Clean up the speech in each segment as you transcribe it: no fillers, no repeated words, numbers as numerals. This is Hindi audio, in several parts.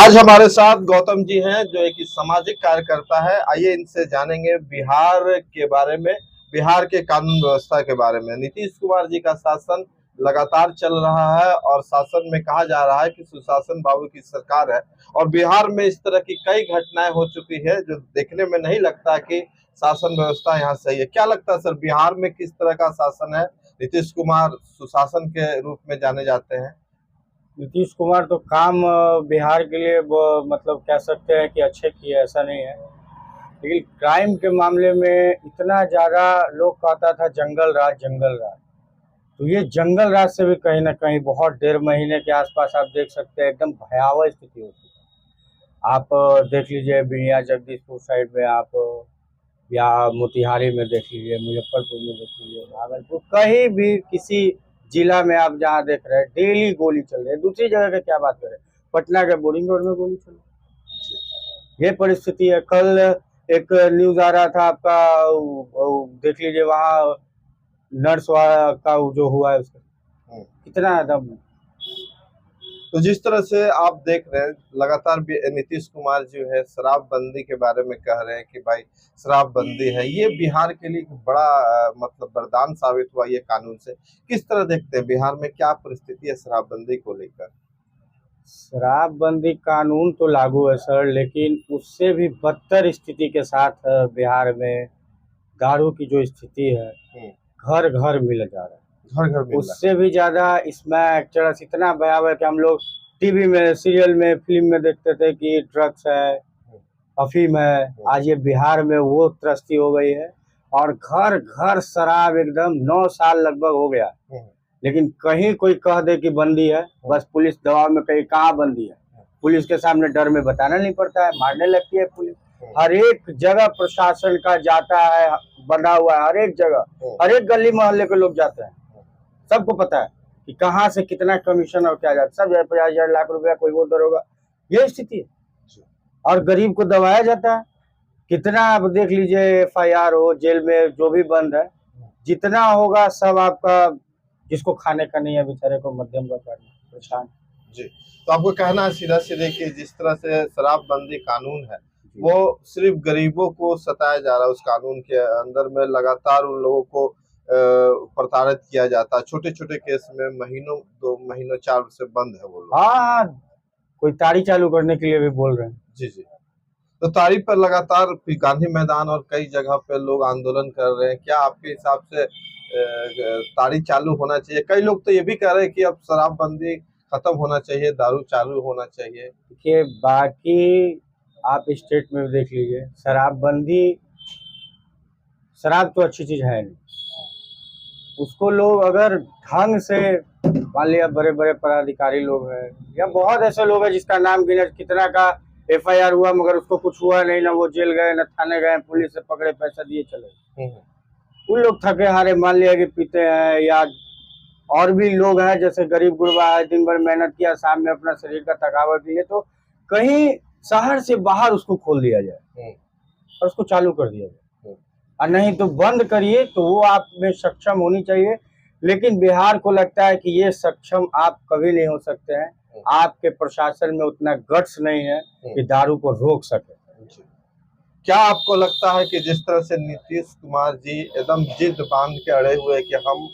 आज हमारे साथ गौतम जी हैं जो एक सामाजिक कार्यकर्ता है। आइए इनसे जानेंगे बिहार के बारे में, बिहार के कानून व्यवस्था के बारे में। नीतीश कुमार जी का शासन लगातार चल रहा है और शासन में कहा जा रहा है कि सुशासन बाबू की सरकार है और बिहार में इस तरह की कई घटनाएं हो चुकी है जो देखने में नहीं लगता कि शासन व्यवस्था यहाँ सही है। क्या लगता है सर, बिहार में किस तरह का शासन है? नीतीश कुमार सुशासन के रूप में जाने जाते हैं। नीतीश कुमार तो काम बिहार के लिए मतलब कह सकते हैं कि अच्छे किए, ऐसा नहीं है। लेकिन क्राइम के मामले में इतना ज़्यादा लोग कहता था जंगल राज जंगल राज, तो ये जंगल राज से भी कहीं ना कहीं बहुत 1.5 महीने के आसपास आप देख सकते हैं एकदम भयावह स्थिति होती है। आप देख लीजिए बिहिया जगदीशपुर साइड में, आप या मोतिहारी में देख लीजिए, मुजफ्फरपुर में देख लीजिए, भागलपुर, कहीं भी किसी जिला में आप जहाँ देख रहे हैं डेली गोली चल रही है। दूसरी जगह की क्या बात करें, पटना के बोरिंग रोड में गोली चल रही है। ये परिस्थिति है। कल एक न्यूज आ रहा था आपका, देख लीजिए वहाँ नर्स का जो हुआ है उसका कितना एकदम। तो जिस तरह से आप देख रहे हैं लगातार नीतीश कुमार जो है शराबबंदी के बारे में कह रहे हैं कि भाई शराबबंदी है, ये बिहार के लिए बड़ा मतलब वरदान साबित हुआ ये कानून से। किस तरह देखते हैं बिहार में क्या परिस्थिति है शराबबंदी को लेकर? शराबबंदी कानून तो लागू है सर, लेकिन उससे भी बदतर स्थिति के साथ बिहार में दारू की जो स्थिति है घर घर मिल जा रहा है। घर घर उससे भी ज्यादा इसमें एक्चुअली इतना भयावह है कि हम लोग टीवी में, सीरियल में, फिल्म में देखते थे कि ड्रग्स है, अफीम है। आज ये बिहार में वो त्रस्ती हो गई है और घर घर शराब एकदम 9 साल लगभग हो गया। लेकिन कहीं कोई कह दे कि बंदी है, बस पुलिस दबाव में कहीं कहाँ बंदी है। पुलिस के सामने डर में बताना नहीं पड़ता है, मारने लगती है पुलिस। हर एक जगह प्रशासन का जाता है, बना हुआ है हर एक जगह, हर एक गली मोहल्ले के लोग जाते हैं। सबको पता है कि कहाँ से कितना कमीशन और क्या जाता है। सब 50,000 लाख रुपया कोई वो दरोगा, ये स्थिति है। और गरीब को दबाया जाता है। कितना आप देख लीजिए, FIR हो, जेल में जो भी बंद है, जितना होगा सब आपका, जिसको खाने का नहीं है बेचारे को, मध्यम वर्ग परेशान। जी, तो आपको कहना है सीधा सीधे कि जिस तरह से शराबबंदी कानून है वो सिर्फ गरीबों को सताया जा रहा है। उस कानून के अंदर में लगातार उन लोगों को प्रताड़ित किया जाता है। छोटे छोटे केस में महीनों, 2 महीनों, 4 से बंद है वो लोग। हाँ, कोई तारी चालू करने के लिए भी बोल रहे हैं। जी जी, तो तारीफ पर लगातार गांधी मैदान और कई जगह पे लोग आंदोलन कर रहे हैं। क्या आपके हिसाब से तारी चालू होना चाहिए? कई लोग तो ये भी कह रहे हैं कि अब शराबबंदी खत्म होना चाहिए, दारू चालू होना चाहिए। देखिए, बाकी आप स्टेट में भी देख लीजिए, शराबबंदी, शराब तो अच्छी चीज है नहीं। उसको लोग अगर ढंग से, मान लिया बड़े बड़े पदाधिकारी लोग हैं या बहुत ऐसे लोग हैं जिसका नाम गिना, कितना का FIR हुआ मगर उसको कुछ हुआ नहीं, ना वो जेल गए ना थाने गए, पुलिस से पकड़े, पैसा दिए चले। उन लोग थके हारे मान लिया कि पीते हैं, या और भी लोग हैं जैसे गरीब गुरबा है, दिन भर मेहनत किया, शाम में अपना शरीर का थकावट लिए, तो कहीं शहर से बाहर उसको खोल दिया जाए और उसको चालू कर दिया जाए, और नहीं तो बंद करिए। तो वो आप में सक्षम होनी चाहिए। लेकिन बिहार को लगता है कि ये सक्षम आप कभी नहीं हो सकते हैं। आपके प्रशासन में उतना गट्स नहीं है कि दारू को रोक सके। क्या आपको लगता है कि जिस तरह से नीतीश कुमार जी एकदम जिद बांध के अड़े हुए कि हम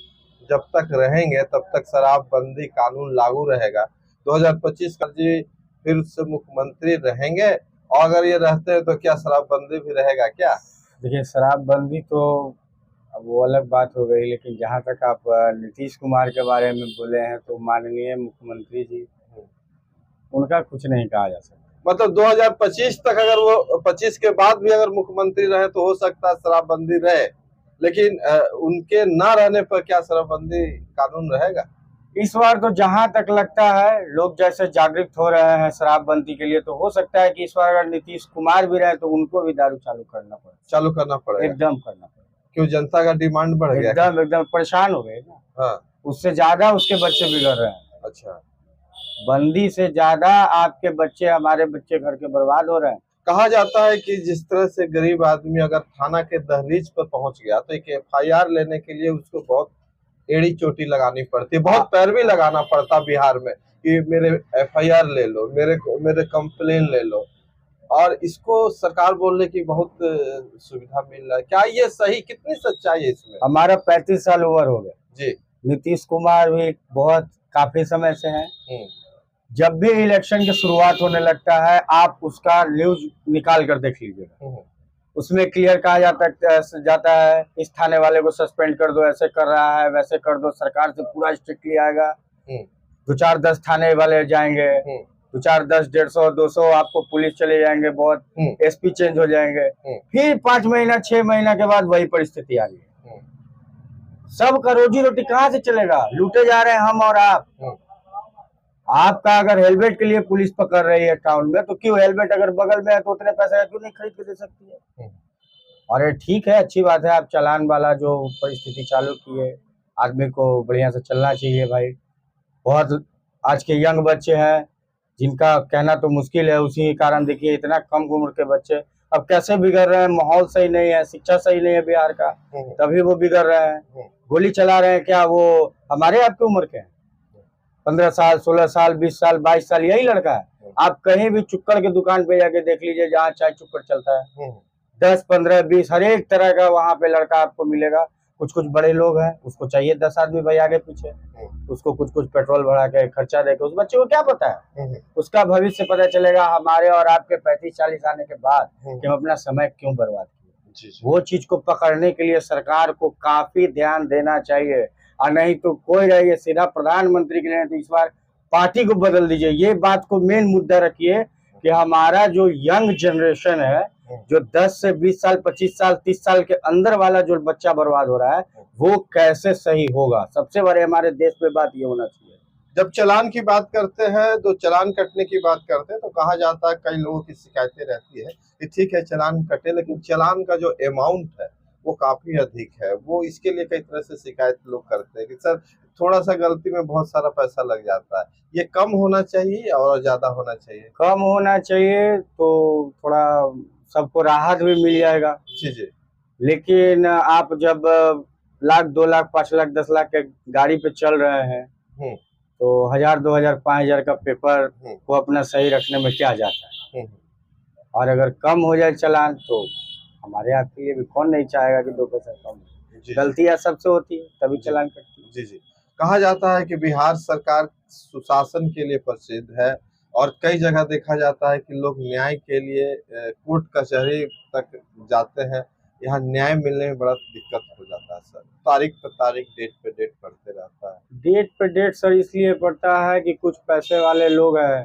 जब तक रहेंगे तब तक शराबबंदी कानून लागू रहेगा, 2025 का जी फिर से मुख्यमंत्री रहेंगे, और अगर ये रहते हैं तो क्या शराबबंदी भी रहेगा क्या? देखिए, शराबबंदी तो अब वो अलग बात हो गई, लेकिन जहाँ तक आप नीतीश कुमार के बारे में बोले हैं तो माननीय मुख्यमंत्री जी, उनका कुछ नहीं कहा जा सकता। मतलब 2025 तक, अगर वो 25 के बाद भी अगर मुख्यमंत्री रहे तो हो सकता है शराबबंदी रहे, लेकिन उनके ना रहने पर क्या शराबबंदी कानून रहेगा? इस बार तो जहां तक लगता है लोग जैसे जागृत हो रहे हैं शराबबंदी के लिए, तो हो सकता है कि इस बार अगर नीतीश कुमार भी रहे तो उनको भी दारू चालू करना पड़ेगा, एकदम करना पड़ेगा। क्यों, जनता का डिमांड बढ़ गया? एकदम परेशान हो गए ना। हाँ, उससे ज्यादा उसके बच्चे बिगड़ रहे हैं। अच्छा, बंदी से ज्यादा आपके बच्चे, हमारे बच्चे घर के बर्बाद हो रहे हैं। कहा जाता है कि जिस तरह से गरीब आदमी अगर थाना के दहलीज पर पहुंच गया तो एक FIR लेने के लिए उसको बहुत एड़ी चोटी लगानी पड़ती है, बहुत पैरवी लगाना पड़ता बिहार में। कि मेरे एफआईआर ले लो, मेरे कंप्लेन ले लो, और इसको सरकार बोलने की बहुत सुविधा मिल रहा है। क्या ये सही, कितनी सच्चाई है इसमें? हमारा 35 साल उम्र हो गया जी। नीतीश कुमार भी बहुत काफी समय से हैं। जब भी इलेक्शन की शुरुआत होने लगता है आप उसका न्यूज निकाल कर देख लीजिएगा, उसमें क्लियर कहा जाता है इस थाने वाले को सस्पेंड कर दो, ऐसे कर रहा है वैसे कर दो। सरकार से पूरा स्ट्रिक्टली आएगा। 2-4-10 थाने वाले जाएंगे, 2-4-10 150 200 आपको पुलिस चले जाएंगे, बहुत एसपी चेंज हो जाएंगे। फिर 5 महीना 6 महीना के बाद वही परिस्थिति आ गई। सबका रोजी रोटी कहाँ से चलेगा? लूटे जा रहे हैं हम और आप। आपका अगर हेलमेट के लिए पुलिस पकड़ रही है टाउन में, तो क्यों हेलमेट अगर बगल में है तो उतने पैसे क्यों नहीं खरीद के दे सकती है? और ठीक है, अच्छी बात है, आप चालान वाला जो परिस्थिति चालू की है, आदमी को बढ़िया से चलना चाहिए भाई। बहुत आज के यंग बच्चे हैं जिनका कहना तो मुश्किल है, उसी कारण देखिए इतना कम उम्र के बच्चे अब कैसे बिगड़ रहे हैं। माहौल सही नहीं है, शिक्षा सही नहीं है बिहार का, तभी वो बिगड़ रहे हैं। गोली चला रहे हैं क्या वो हमारे आपकी उम्र के हैं? 15 साल 16 साल 20 साल 22 साल यही लड़का है। आप कहीं भी चुक्कड़ की दुकान पे जाके देख लीजिए, जहाँ चाय चुक्कड़ चलता है, 10 15 20 हर एक तरह का वहाँ पे लड़का आपको मिलेगा। कुछ कुछ बड़े लोग हैं, उसको चाहिए 10 आदमी भाई आगे पीछे, उसको कुछ कुछ पेट्रोल भरा के खर्चा देके। उस बच्चे को क्या पता है? उसका भविष्य पता चलेगा हमारे और आपके 35-40 आने के बाद कि हम अपना समय क्यों बर्बाद किए। वो चीज को पकड़ने के लिए सरकार को काफी ध्यान देना चाहिए, और नहीं तो कोई रहिए सीधा प्रधानमंत्री के लिए, तो इस बार पार्टी को बदल दीजिए। ये बात को मेन मुद्दा रखिए कि हमारा जो यंग जनरेशन है, जो 10 से 20 साल 25 साल 30 साल के अंदर वाला जो बच्चा बर्बाद हो रहा है, वो कैसे सही होगा? सबसे बड़े हमारे देश में बात ये होना चाहिए। जब चालान की बात करते हैं, तो चालान कटने की बात करते हैं, तो कहा जाता है, कई लोगों की शिकायतें रहती है कि ठीक है चालान कटे, लेकिन चालान का जो अमाउंट है वो काफी अधिक है। वो इसके लिए कई तरह से शिकायत लोग करते हैं कि सर थोड़ा सा गलती में बहुत सारा पैसा लग जाता है। ये कम होना चाहिए और ज्यादा होना चाहिए? कम होना चाहिए तो थोड़ा सबको राहत भी मिल जाएगा। जी जी। लेकिन आप जब लाख 2 लाख 5 लाख 10 लाख के गाड़ी पे चल रहे हैं, तो 1000 2000 5000 का पेपर को अपना सही रखने में क्या जाता है? और अगर कम हो जाए चालान तो हमारे आपके लिए भी कौन नहीं चाहेगा कि 2 पैसा कम। गलतियां सबसे होती है, तभी चालान कटती है। जी जी। कहा जाता है कि बिहार सरकार सुशासन के लिए प्रसिद्ध है, और कई जगह देखा जाता है कि लोग न्याय के लिए कोर्ट कचहरी तक जाते हैं। यहाँ न्याय मिलने में बड़ा दिक्कत हो जाता है सर। तारीख पर तारीख, डेट पे डेट पड़ते रहता है। डेट पे डेट सर इसलिए पड़ता है कि कुछ पैसे वाले लोग हैं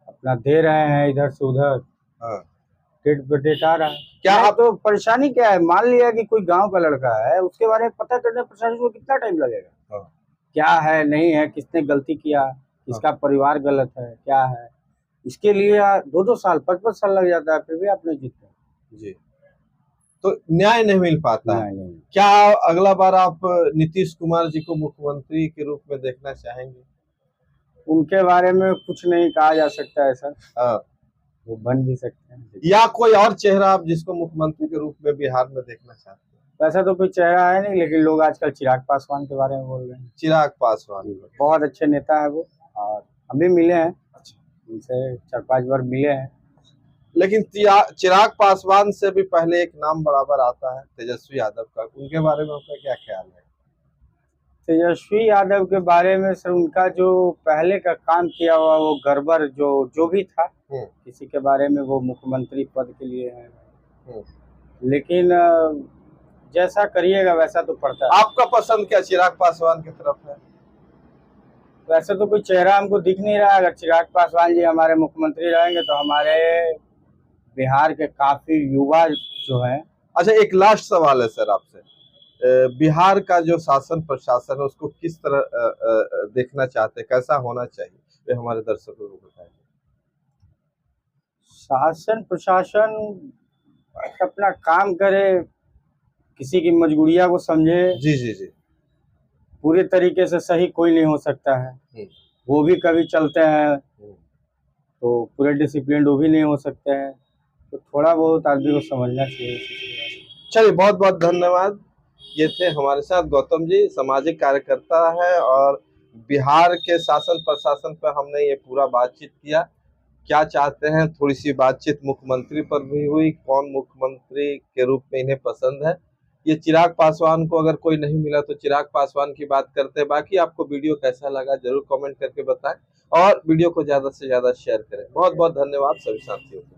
अपना दे रहे हैं इधर से उधर। डेट पे डेट आ रहा है। क्या आप तो परेशानी क्या है? मान लिया कि कोई गांव का लड़का है, उसके बारे में पता करने प्रशासन को कितना टाइम लगेगा? क्या है नहीं है, किसने गलती किया, किसका परिवार गलत है, क्या है, इसके लिए 2-2 साल 5-5 साल लग जाता है, फिर भी आप नहीं जीतते। जी। तो न्याय नहीं मिल पाता है। नहीं। क्या अगला बार आप नीतीश कुमार जी को मुख्यमंत्री के रूप में देखना चाहेंगे? उनके बारे में कुछ नहीं कहा जा सकता है सर। वो बन भी सकते हैं, या कोई और चेहरा आप जिसको मुख्यमंत्री के रूप में बिहार में देखना चाहते हैं? वैसा तो कोई चेहरा है नहीं, लेकिन लोग आजकल चिराग पासवान के बारे में बोल रहे हैं। चिराग पासवान बहुत अच्छे नेता है वो, और हम भी मिले हैं, उनसे 4-5 बार मिले हैं। लेकिन चिराग पासवान से भी पहले एक नाम बराबर आता है तेजस्वी यादव का, उनके बारे में आपका क्या ख्याल है? तेजस्वी यादव के बारे में सर, उनका जो पहले का काम किया हुआ वो गड़बड़ जो भी था, किसी के बारे में वो मुख्यमंत्री पद के लिए है, लेकिन जैसा करिएगा वैसा तो पड़ता है। आपका पसंद क्या चिराग पासवान की तरफ है? वैसे तो कोई चेहरा हमको दिख नहीं रहा। अगर चिराग पासवान जी हमारे मुख्यमंत्री रहेंगे तो हमारे बिहार के काफी युवा जो हैं। अच्छा, एक लास्ट सवाल है सर आपसे, बिहार का जो शासन प्रशासन है उसको किस तरह देखना चाहते हैं, कैसा होना चाहिए, ये हमारे दर्शकों को बताएं। शासन प्रशासन अपना काम करे, किसी की मजबूरियां को समझे। जी जी जी। पूरे तरीके से सही कोई नहीं हो सकता है, वो भी कभी चलते हैं, तो पूरे डिसिप्लिन वो भी नहीं हो सकते हैं, तो थोड़ा बहुत आदमी को समझना चाहिए। चलिए, बहुत बहुत धन्यवाद। ये थे हमारे साथ गौतम जी, सामाजिक कार्यकर्ता है और बिहार के शासन प्रशासन पर हमने ये पूरा बातचीत किया, क्या चाहते हैं, थोड़ी सी बातचीत मुख्यमंत्री पर भी हुई, कौन मुख्यमंत्री के रूप में इन्हें पसंद है। ये चिराग पासवान को अगर कोई नहीं मिला तो चिराग पासवान की बात करते हैं। बाकी आपको वीडियो कैसा लगा जरूर कमेंट करके बताएं और वीडियो को ज्यादा से ज्यादा शेयर करें। बहुत बहुत धन्यवाद सभी साथियों को।